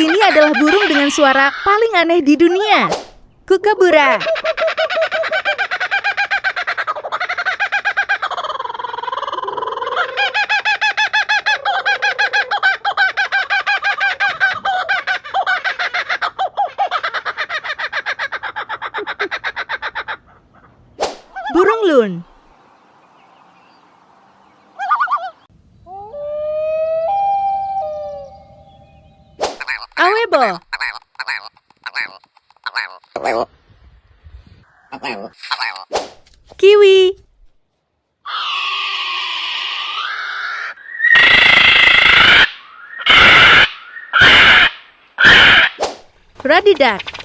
Ini adalah burung dengan suara paling aneh di dunia. Kukabura. Burung loon. Awebo. Kiwi. Radidak.